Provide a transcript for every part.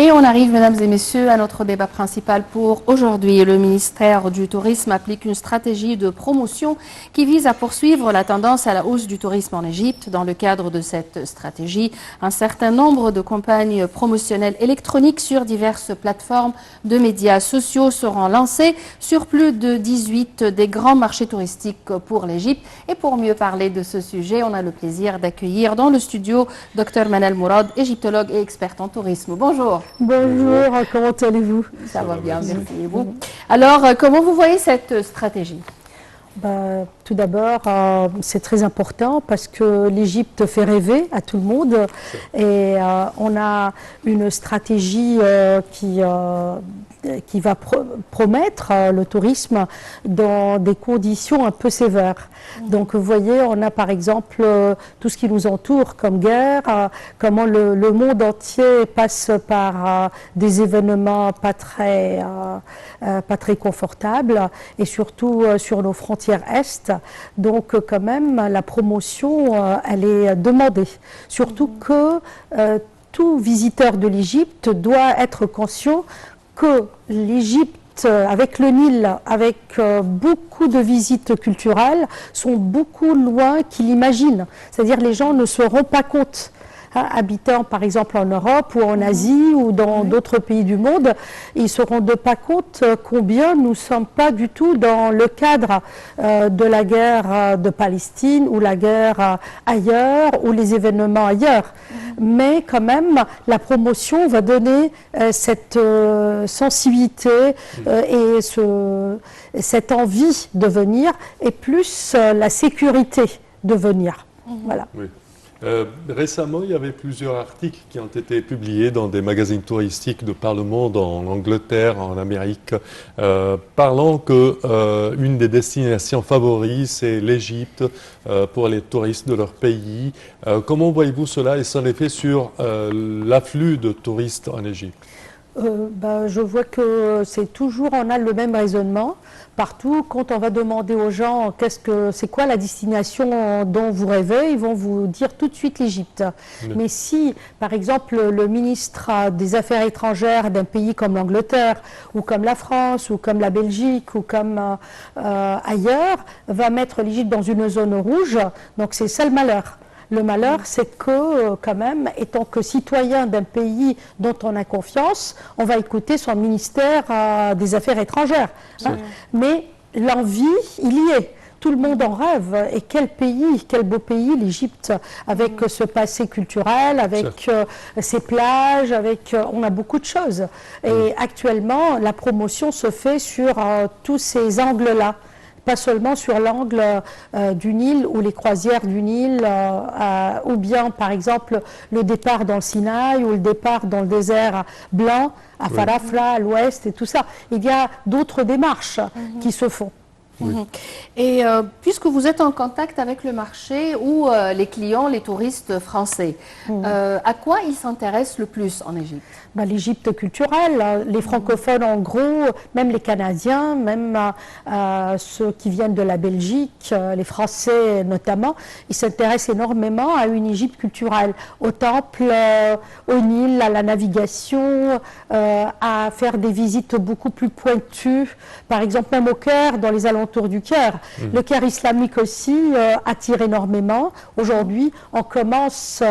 Et on arrive, mesdames et messieurs, à notre débat principal pour aujourd'hui. Le ministère du Tourisme applique une stratégie de promotion qui vise à poursuivre la tendance à la hausse du tourisme en Égypte. Dans le cadre de cette stratégie, un certain nombre de campagnes promotionnelles électroniques sur diverses plateformes de médias sociaux seront lancées sur plus de 18 des grands marchés touristiques pour l'Égypte. Et pour mieux parler de ce sujet, on a le plaisir d'accueillir dans le studio Dr Manal Mourad, égyptologue et experte en tourisme. Bonjour. Bonjour, comment allez-vous? Ça va bien, merci. Et vous? Alors, comment vous voyez cette stratégie? Tout d'abord, c'est très important parce que l'Égypte fait rêver à tout le monde et on a une stratégie qui va promettre le tourisme dans des conditions un peu sévères. Donc vous voyez, on a par exemple tout ce qui nous entoure comme guerre, comment le monde entier passe par des événements pas très confortables et surtout sur nos frontières est. Donc quand même la promotion elle est demandée. Surtout que tout visiteur de l'Égypte doit être conscient que l'Égypte, avec le Nil, avec beaucoup de visites culturelles, sont beaucoup loin qu'il imagine. C'est-à-dire les gens ne se rendent pas compte. Habitant par exemple en Europe ou en Asie ou dans d'autres pays du monde, ils ne se rendent pas compte combien nous ne sommes pas du tout dans le cadre de la guerre de Palestine ou la guerre ailleurs ou les événements ailleurs. Mais quand même, la promotion va donner cette sensibilité et cette envie de venir et plus la sécurité de venir. Voilà. Oui. Récemment, il y avait plusieurs articles qui ont été publiés dans des magazines touristiques de par le monde, en Angleterre, en Amérique, parlant qu'une des destinations favorites, c'est l'Égypte pour les touristes de leur pays. Comment voyez-vous cela et son effet sur l'afflux de touristes en Égypte? Je vois que c'est toujours, on a le même raisonnement partout. Quand on va demander aux gens c'est quoi la destination dont vous rêvez, ils vont vous dire tout de suite l'Égypte. Mais si, par exemple, le ministre des Affaires étrangères d'un pays comme l'Angleterre, ou comme la France, ou comme la Belgique, ou comme ailleurs, va mettre l'Égypte dans une zone rouge, donc c'est ça le malheur. Le malheur, c'est que, quand même, étant que citoyen d'un pays dont on a confiance, on va écouter son ministère des Affaires étrangères. Hein. Mais l'envie, il y est. Tout le monde en rêve. Et quel pays, quel beau pays, l'Égypte, avec ce passé culturel, avec ses plages, on a beaucoup de choses. Et actuellement, la promotion se fait sur tous ces angles-là. Pas seulement sur l'angle du Nil ou les croisières du Nil, ou bien par exemple le départ dans le Sinaï ou le départ dans le désert blanc, à Farafra, à l'ouest et tout ça. Il y a d'autres démarches qui se font. Oui. Et puisque vous êtes en contact avec le marché ou les clients, les touristes français, à quoi ils s'intéressent le plus en Égypte? L'Égypte culturelle, les francophones en gros, même les Canadiens, même ceux qui viennent de la Belgique, les Français notamment, ils s'intéressent énormément à une Égypte culturelle, au temple, au Nil, à la navigation, à faire des visites beaucoup plus pointues, par exemple même au Caire, dans les alentours du Caire. Le Caire islamique aussi attire énormément. Aujourd'hui, on commence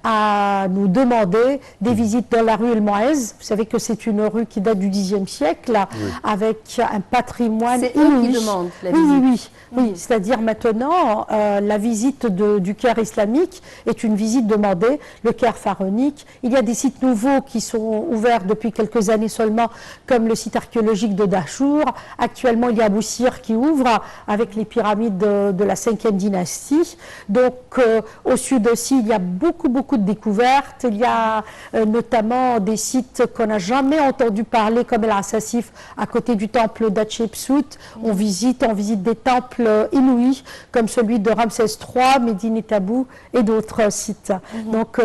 à nous demander des visites dans la rue El Moaez. Vous savez que c'est une rue qui date du Xe siècle, avec un patrimoine inouï. C'est eux qui demandent la visite. Oui, c'est-à-dire maintenant, la visite du Caire islamique est une visite demandée, le Caire pharaonique. Il y a des sites nouveaux qui sont ouverts depuis quelques années seulement, comme le site archéologique de Dachour. Actuellement, il y a Boussir qui ouvre avec les pyramides de la 5e dynastie. Donc, au sud aussi, il y a beaucoup de découvertes. Il y a notamment des sites qu'on n'a jamais entendu parler, comme El Assassif, à côté du temple d'Hatchepsout. On visite des temples inouïs, comme celui de Ramsès III, Médine et Tabou et d'autres sites. Donc,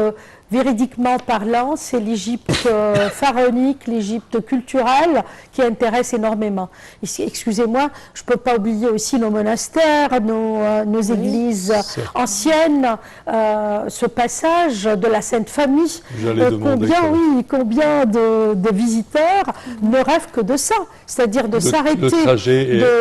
véridiquement parlant, c'est l'Égypte pharaonique, l'Égypte culturelle qui intéresse énormément. Excusez-moi, je ne peux pas oublier aussi nos monastères, nos églises anciennes, ce passage de la Sainte Famille. Combien de visiteurs ne rêvent que de ça, c'est-à-dire de s'arrêter,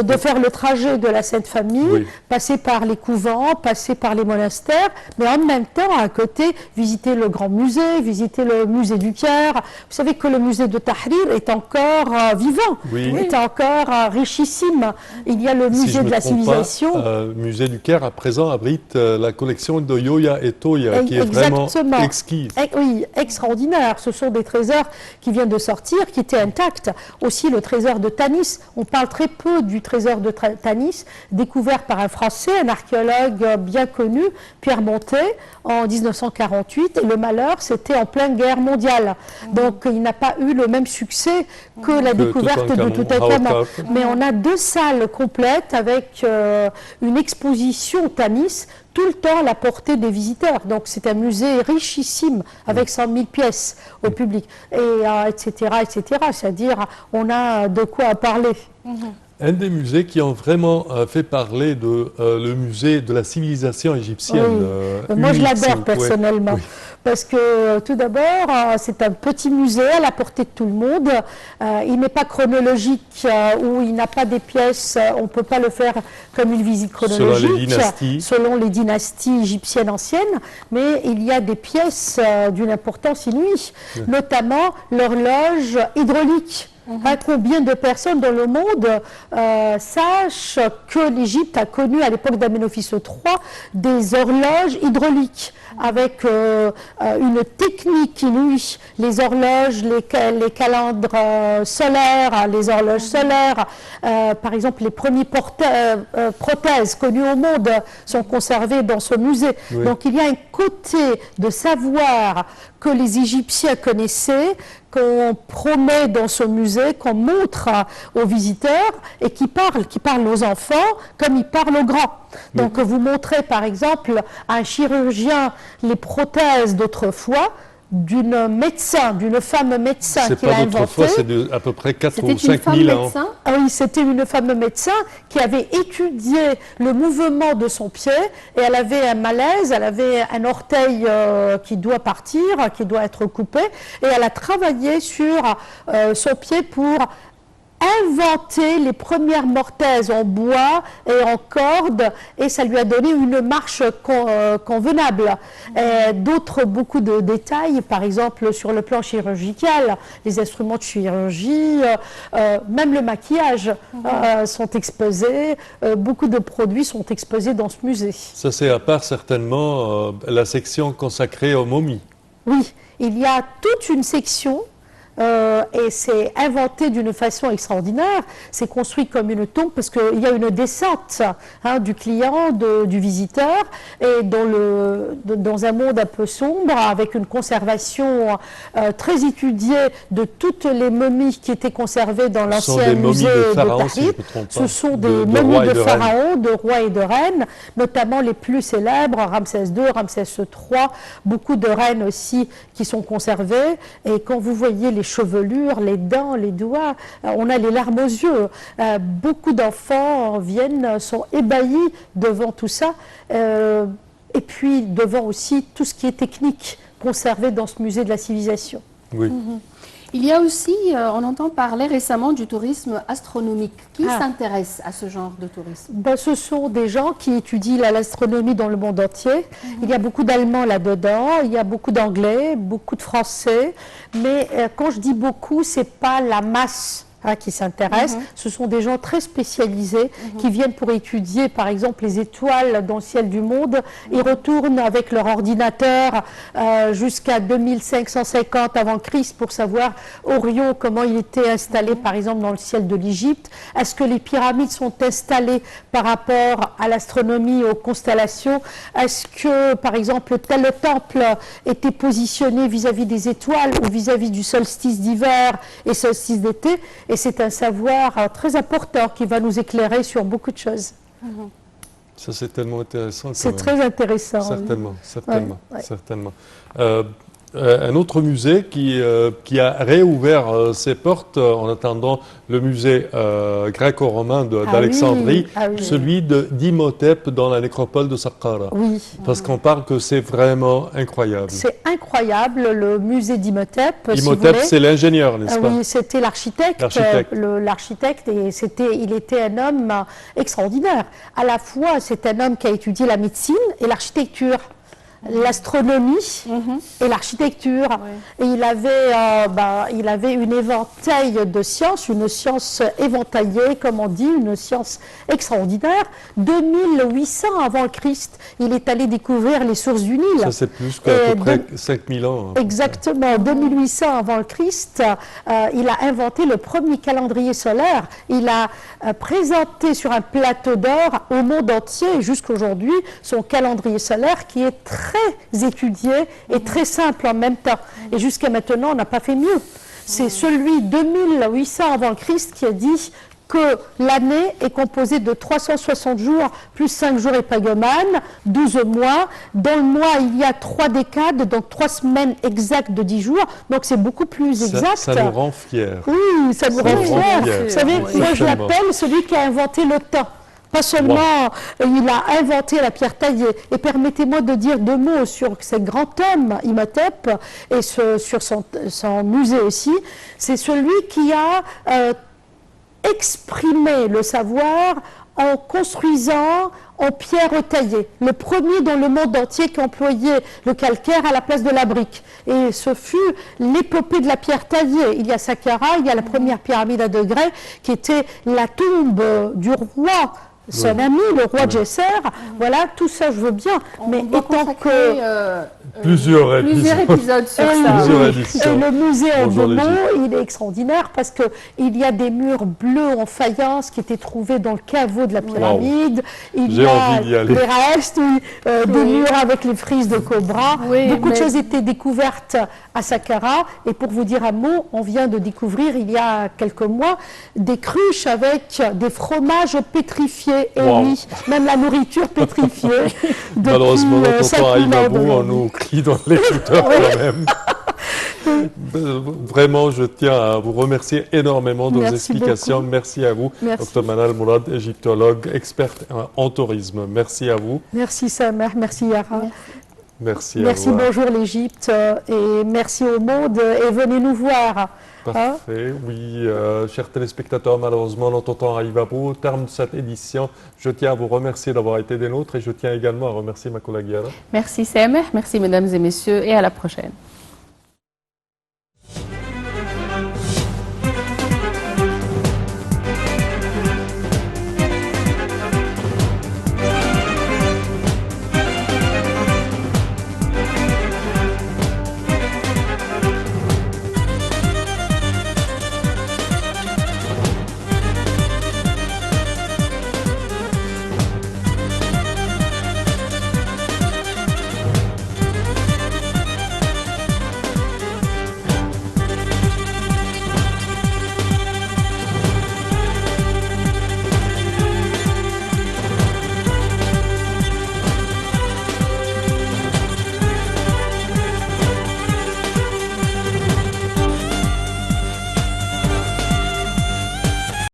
de faire le trajet de la Sainte Famille, passer par les couvents, passer par les monastères, mais en même temps, à côté, visiter le grand musée, visiter le musée du Caire. Vous savez que le musée de Tahrir est encore vivant, est encore richissime. Il y a le musée de la civilisation. Le musée du Caire, à présent, abrite la collection de Yoya et Toya, qui est vraiment exquise. Oui, extraordinaire. Ce sont des trésors qui viennent de sortir, qui étaient intacts. Aussi, le trésor de Tanis. On parle très peu du trésor de Tanis, découvert par un Français, un archéologue bien connu, Pierre Montet, en 1948. Et le malheur, c'était en pleine guerre mondiale. Donc, il n'a pas eu le même succès que la découverte de Toutankhamon. Mais on a 2 salles complètes avec une exposition Tanis, tout le temps à la portée des visiteurs. Donc c'est un musée richissime avec 100 000 pièces au public, et etc., etc. C'est-à-dire on a de quoi parler. Un des musées qui ont vraiment fait parler le musée de la civilisation égyptienne. Moi je l'adore personnellement. Parce que tout d'abord, c'est un petit musée à la portée de tout le monde. Il n'est pas chronologique, où il n'a pas des pièces, on ne peut pas le faire comme une visite chronologique, selon les dynasties égyptiennes anciennes, mais il y a des pièces d'une importance inouïe, notamment l'horloge hydraulique. Combien de personnes dans le monde sachent que l'Égypte a connu à l'époque d'Amenophis III des horloges hydrauliques avec une technique inouïe, les horloges, les calandres solaires, les horloges solaires, par exemple les premières prothèses connues au monde sont conservées dans ce musée. Donc il y a un côté de savoir que les Égyptiens connaissaient, qu'on promet dans ce musée, qu'on montre aux visiteurs et qui parle aux enfants comme il parle aux grands. Donc vous montrez par exemple à un chirurgien les prothèses d'autrefois, d'une femme médecin qui l'a inventée. C'est à peu près 4 ou 5 000 ans. Oui, c'était une femme médecin qui avait étudié le mouvement de son pied et elle avait un malaise, elle avait un orteil qui doit partir, qui doit être coupé, et elle a travaillé sur son pied pour inventer les premières mortaises en bois et en corde, et ça lui a donné une marche convenable. Beaucoup de détails, par exemple sur le plan chirurgical, les instruments de chirurgie, même le maquillage sont exposés, beaucoup de produits sont exposés dans ce musée. Ça c'est à part certainement la section consacrée aux momies. Oui, il y a toute une section. Et c'est inventé d'une façon extraordinaire, c'est construit comme une tombe parce qu'il y a une descente du client, du visiteur, et dans un monde un peu sombre, avec une conservation très étudiée de toutes les momies qui étaient conservées dans l'ancien musée de Tahrir. Ce sont des momies de pharaons, de rois et de reines, notamment les plus célèbres, Ramsès II, Ramsès III, beaucoup de reines aussi qui sont conservées, et quand vous voyez les chevelures, les dents, les doigts, on a les larmes aux yeux. Beaucoup d'enfants sont ébahis devant tout ça, et puis devant aussi tout ce qui est technique conservé dans ce musée de la civilisation. Oui. Il y a aussi, on entend parler récemment du tourisme astronomique. Qui s'intéresse à ce genre de tourisme? Ce sont des gens qui étudient l'astronomie dans le monde entier. Il y a beaucoup d'Allemands là-dedans, il y a beaucoup d'Anglais, beaucoup de Français. Mais quand je dis beaucoup, ce n'est pas la masse qui s'intéressent. Ce sont des gens très spécialisés qui viennent pour étudier, par exemple, les étoiles dans le ciel du monde. Ils retournent avec leur ordinateur jusqu'à 2550 avant Christ pour savoir Orion, comment il était installé, par exemple, dans le ciel de l'Égypte. Est-ce que les pyramides sont installées par rapport à l'astronomie, aux constellations? Est-ce que, par exemple, tel temple était positionné vis-à-vis des étoiles ou vis-à-vis du solstice d'hiver et solstice d'été? Et c'est un savoir très important qui va nous éclairer sur beaucoup de choses. Ça, c'est tellement intéressant. C'est très intéressant. Certainement, oui. certainement, ouais. certainement. un autre musée qui a réouvert ses portes en attendant le musée gréco-romain d'Alexandrie, celui d'Imhotep dans la nécropole de Saqqara. Oui. Parce qu'on parle que c'est vraiment incroyable. C'est incroyable, le musée d'Imhotep. Imhotep, c'est l'ingénieur, n'est-ce pas? Oui, c'était l'architecte. L'architecte, et il était un homme extraordinaire. À la fois, c'est un homme qui a étudié la médecine et l'architecture, l'astronomie et l'architecture. Et il avait une éventail de sciences, une science éventaillée, comme on dit, une science extraordinaire. 2800 avant le Christ, il est allé découvrir les sources du Nil. Ça, c'est plus qu'à peu près 5000 ans. Exactement. 2800 avant le Christ, il a inventé le premier calendrier solaire. Il a présenté sur un plateau d'or au monde entier, jusqu'à aujourd'hui, son calendrier solaire qui est très étudié et très simple en même temps. Et jusqu'à maintenant, on n'a pas fait mieux. C'est celui 2800 avant le Christ qui a dit que l'année est composée de 360 jours plus 5 jours épagomanes, 12 mois. Dans le mois, il y a 3 décades, donc 3 semaines exactes de 10 jours. Donc c'est beaucoup plus exact. Ça nous rend fiers. Oui, ça nous rend fiers. Vous savez, moi je l'appelle celui qui a inventé le temps. Pas seulement il a inventé la pierre taillée. Et permettez-moi de dire 2 mots sur ce grand homme, Imhotep, et sur son musée aussi. C'est celui qui a exprimé le savoir en construisant en pierre taillée. Le premier dans le monde entier qui employait le calcaire à la place de la brique. Et ce fut l'épopée de la pierre taillée. Il y a Saqqara, il y a la première pyramide à degrés, qui était la tombe du roi, son ami, le roi Djesser. Voilà, tout ça je veux bien. Mais étant que... plusieurs épisodes sur ça. Et le musée en 2 mots, il est extraordinaire parce qu'il y a des murs bleus en faïence qui étaient trouvés dans le caveau de la pyramide. Il y a des restes, des murs avec les frises de cobra. Beaucoup de choses étaient découvertes à Saqqara. Et pour vous dire un mot, on vient de découvrir il y a quelques mois des cruches avec des fromages pétrifiés. Et oui, même la nourriture pétrifiée. Malheureusement, notre tonton Aïmabou, on nous crie dans les écouteurs quand même. Vraiment, je tiens à vous remercier énormément de vos explications. Beaucoup. Merci à vous, Dr Manal Mourad, égyptologue, experte en tourisme. Merci à vous. Merci Samer, merci Yara. Merci bonjour l'Égypte et merci au monde et venez nous voir. Parfait, oui, chers téléspectateurs, malheureusement, notre temps arrive à bout. Au terme de cette édition, je tiens à vous remercier d'avoir été des nôtres et je tiens également à remercier ma collègue Yara. Merci Samer, merci mesdames et messieurs et à la prochaine.